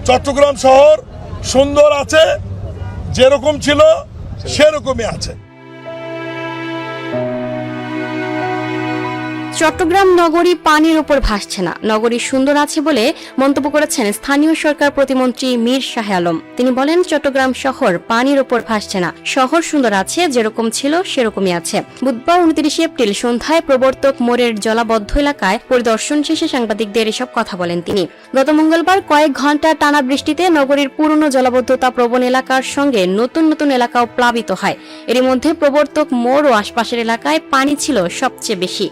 চট্টগ্রাম শহর সুন্দর আছে, যেরকম ছিল সেরকমই আছে। চট্টগ্রাম নগরী পানির উপর ভাসছে না, নগরী সুন্দর আছে বলে মন্তব্য করেছেন স্থানীয় সরকার প্রতিমন্ত্রী মীর শাহ আলম। তিনি বলেন, চট্টগ্রাম শহর পানির উপর ভাসছে না, শহর সুন্দর আছে, যেরকম ছিল সেরকমই আছে। বুধবার 29 এপ্রিল সন্ধ্যায় প্রবর্তক মোড়ের জলাবদ্ধ এলাকায় পরিদর্শন শেষে সাংবাদিকদের এসব কথা বলেন তিনি। গত মঙ্গলবার কয়েক ঘন্টা টানা বৃষ্টিতে নগরীর পুরনো জলাবদ্ধতা প্রবণ এলাকার সঙ্গে নতুন নতুন এলাকাও প্লাবিত হয়। এর মধ্যে প্রবর্তক মোড় ও আশপাশের এলাকায় পানি ছিল সবচেয়ে বেশি।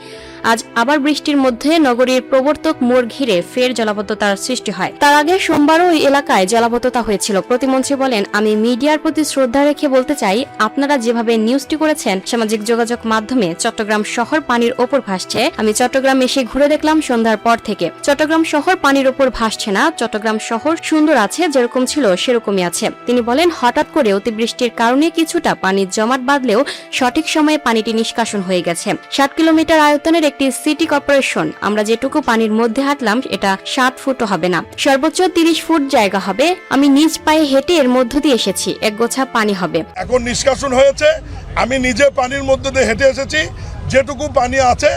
আজ আবার বৃষ্টির মধ্যে নগরীর প্রবর্তক মোড় ঘিরে ফের জলাবদ্ধতার সৃষ্টি হয়। তার আগে সোমবারও ওই এলাকায় জলাবদ্ধতা হয়েছিল। প্রতিমন্ত্রী বলেন, আমি মিডিয়ার প্রতি শ্রদ্ধা রেখে বলতে চাই, আপনারা যেভাবে নিউজটি করেছেন সামাজিক যোগাযোগ মাধ্যমে চট্টগ্রাম শহর পানির ওপর ভাসছে, আমি চট্টগ্রাম এসে ঘুরে দেখলাম সন্ধ্যার পর থেকে। চট্টগ্রাম শহর পানির ওপর ভাসছে না, চট্টগ্রাম শহর সুন্দর আছে, যেরকম ছিল সেরকমই আছে। তিনি বলেন, হঠাৎ করে অতিবৃষ্টির কারণে কিছুটা পানির জমাট বাঁধলেও সঠিক সময়ে পানিটি নিষ্কাশন হয়ে গেছে। 60 কিলোমিটার আয়তনের একটি সিটি কর্পোরেশন। আমরা যেটুকু পানির মধ্যে হাঁটলাম এটা 7 ফুটও হবে না, সর্বোচ্চ 30 ফুট জায়গা হবে। আমি নিজ পায়ে হেঁটে এর মধ্য দিয়ে এসেছি, একগোছা পানি হবে। এখন নিষ্কাশন হয়েছে, আমি নিজে পানির মধ্যে দিয়ে হেঁটে এসেছি, যেটুকু পানি আছে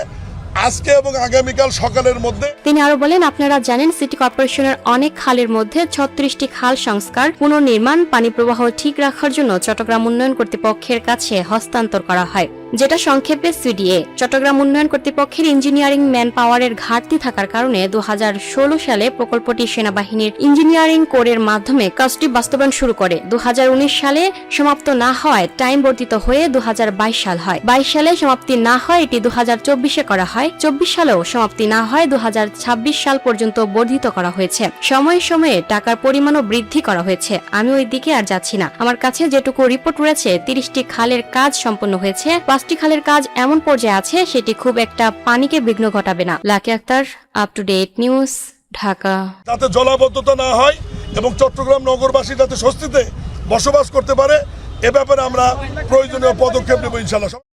আজকে এবং আগামীকাল সকালের মধ্যে। তিনি আরো বলেন, আপনারা জানেন সিটি কর্পোরেশনের অনেক খালের মধ্যে 36টি খাল সংস্কার, পুনর্নির্মাণ, পানি প্রবাহ ঠিক রাখার জন্য চট্টগ্রাম উন্নয়ন কর্তৃপক্ষের কাছে হস্তান্তর করা হয়, যেটা সংক্ষেপে সিডিএ। চট্টগ্রাম উন্নয়ন কর্তৃপক্ষের ইঞ্জিনিয়ারিং ম্যান পাওয়ারের ঘাটতি থাকার কারণে 2016 সালে প্রকল্পটি সেনাবাহিনীর ইঞ্জিনিয়ারিং কোরের মাধ্যমে কাজটি বাস্তবায়ন শুরু করে। 2019 সালে সমাপ্ত না হওয়ায় টাইম বর্ধিত হয়ে 2022 সাল হয়। 22 সালে সমাপ্তি না হয় এটি 2024-এ করা হয়। 24 সালেও সমাপ্তি না হয় 2026 সাল পর্যন্ত বর্ধিত করা হয়েছে। সময়ে সময়ে টাকার পরিমাণও বৃদ্ধি করা হয়েছে। আমি ওই দিকে আর যাচ্ছি না। আমার কাছে যেটুকু রিপোর্ট রয়েছে, 30টি খালের কাজ সম্পন্ন হয়েছে, 5টি খালের কাজ এমন পর্যায়ে আছে সেটি খুব একটা পানিকে বিঘ্ন ঘটাবে না। Lucky Akter, up to date news, Dhaka. যাতে জলাবদ্ধতা না হয় এবং চট্টগ্রাম নগরবাসী যাতে স্বস্তিতে বসবাস করতে পারে, এ ব্যাপারে আমরা প্রয়োজনীয় পদক্ষেপ নেব ইনশাআল্লাহ।